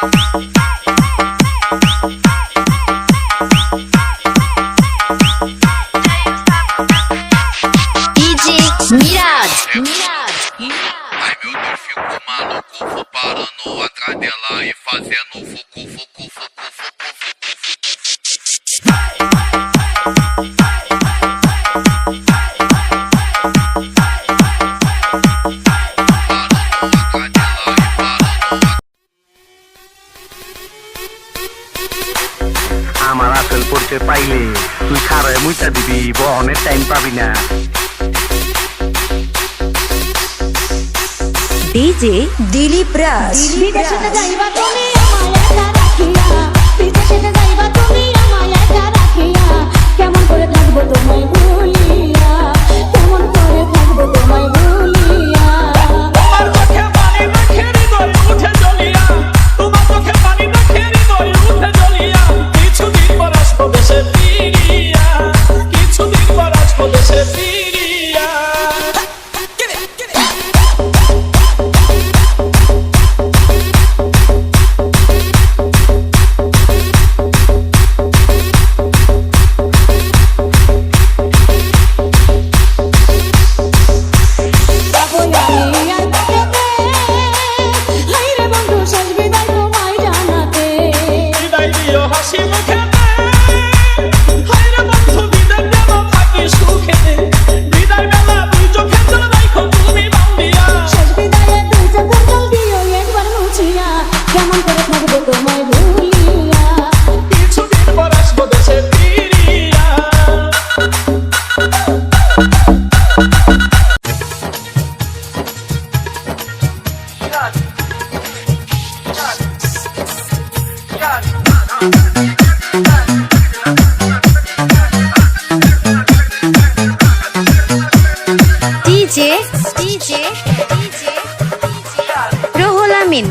Mirad. Ai meu Deus, fico maluco, vou parando atrás dela e fazendo fucu, fucu, fucu, fucu, আমার আসল পরিচয় পাইলে তুই খারায় মুইটা দিবি, বহনের টাইম পাবি না। ডিজে দিলীপ রাজ। বিদেশে যাইবা তুমি আমায় একা রাখিয়া, বিদেশে যাইবা তুমি আমায় একা রাখিয়া, কেমন করে থাকবো তোমায় ভুলিয়া, কেমন করে থাকবো তোমায় ভুলিয়া। তোমার চোখে পানি মেখে হৃদয় উঠে জ্বলিয়া, তোমার চোখে পানি মেখে হৃদয় উঠে জ্বলিয়া, কিছুদিন পর আসবো দেশে ফিরিয়া, কিছুদিন পর আসবো দেশে ফিরিয়া। ডিজে রুহুল আমিন।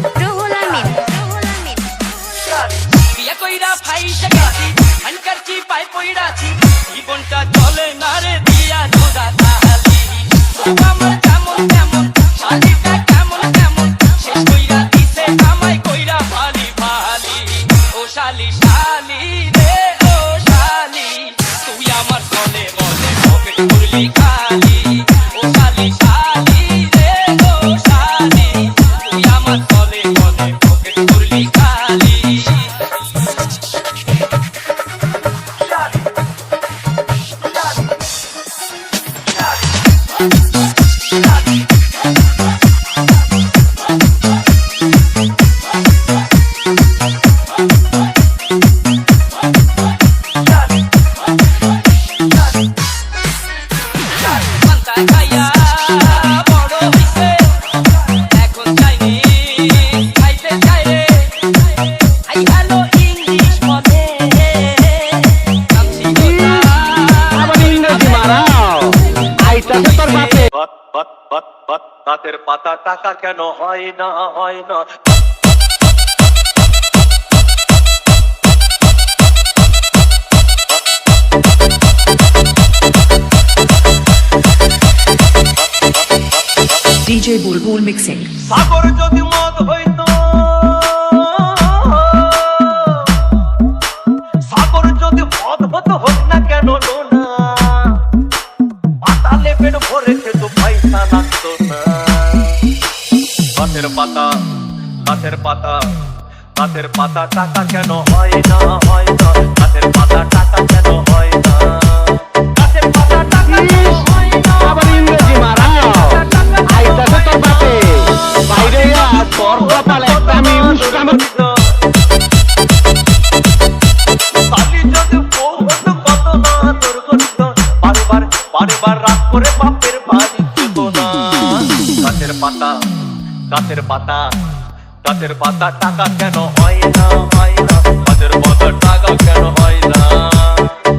বিয়া কইরা ফাইসা গেছি, আনকারছি পাই পইড়াছি, জীবনটা চলে না রে দিয়া ধুরা তাহালি। আমার কেমন কেমন শালিটা কেমন কেমন, শেষ কইরা দিছে আমায় কইরা ভালি ভালি। ও শালি শালি রে ও শালি, তুই আমার মনে মনে পকেট করলি খালি। ও শালি শালি রে ও শালি, তুই আমার মনে মনে পকেট করলি খালি। গাছের পাতা টাকা কেন হয় না হয় না। ডিজে বুলবুল মিক্সিং। সাগর যদি মদ হইতো, সাগর যদি মদ হতো হোক না কেন না, পাতালে পেট ভরে খেতো পয়সা লাগতো না। গাছের পাতা গাছের পাতা গাছের পাতা টাকা কেন হয় না হয় না, গাছের পাতা টাকা কেন হয় না, গাছের পাতা টাকা কেন হয় না। আবার ইংরেজি মারাও আইতাছে তোর বাপে বাইরে তোর কপালে একটা আমি উস্কাম। কালি যদি বউ হতো কত না তোর করিত, বারবার বারবার রাত করে বাপের বাড়ি যেত না। গাছের পাতা গাছের পাতা গাছের পাতা টাকা কেন হয় না হয় না, গাছের পাতা টাকা কেন হয় না,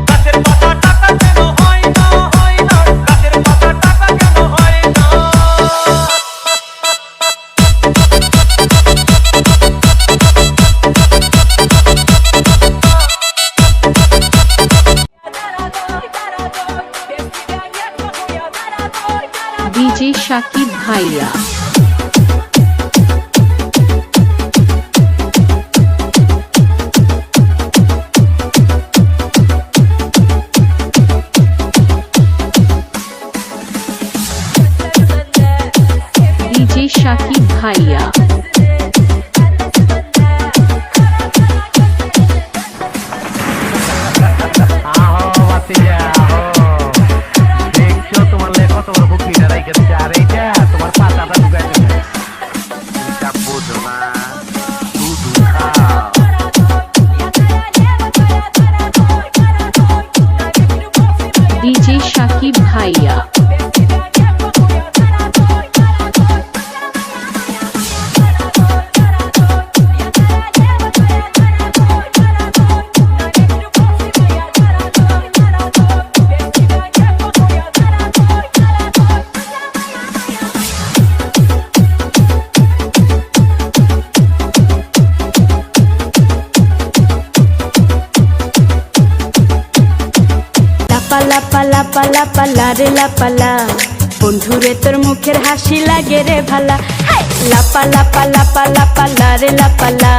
গাছের পাতা টাকা কেন হয় না হয় না, গাছের পাতা টাকা কেন হয় না। ডিজে শাকিব ভাইয়া। ভাইয়া। লাপালা পালা পালা রে লাপালা, বন্ধুরে তোর মুখের হাসি লাগে রে ভালা। লাপালা পালা পালা পালা রে লাপালা,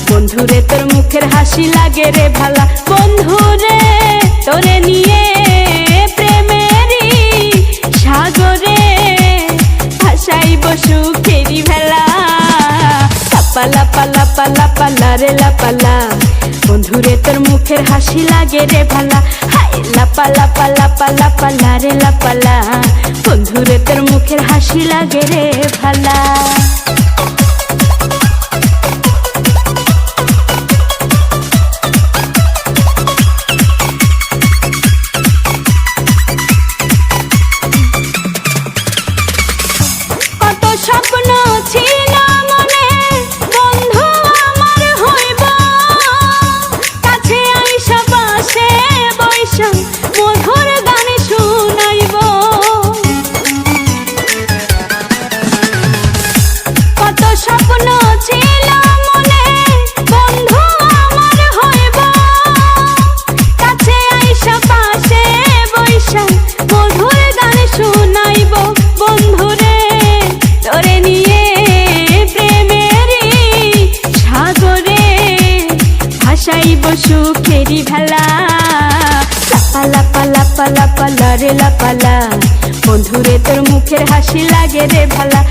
বন্ধুরে তোর মুখের হাসি লাগে রে ভালা। বন্ধুরে তোরে নিয়ে প্রেমেরই সাগরে ভাসাইব সুখেরি ভেলা। লাপালা পালা পালা পালা রে লাপালা, বন্ধুরে তোর মুখের হাসি লাগে রে ভালা। লাপালা পালা পালা পালা রে লাপালা, বন্ধুরে তোর মুখের হাসি লাগে রে ভালা। কত স্বপ্ন ছিল মনে, বন্ধু আমার হইব, কাছে আইসা পাশে বৈশা মধুর গান শুনাইব। কত স্বপ্ন ছিল মনে, বন্ধু আমার হইব, কাছে আইসা পাশে বৈশা মধুর গান শুনাইব। বন্ধুরে তোরে নিয়ে প্রেমেরই সাগরে ভাসাইব সুখেরি ভেলা। লাপালা পালা পালা পালা রে লাপালা, বন্ধুরে তোর মুখের হাসি লাগে রে ভালা।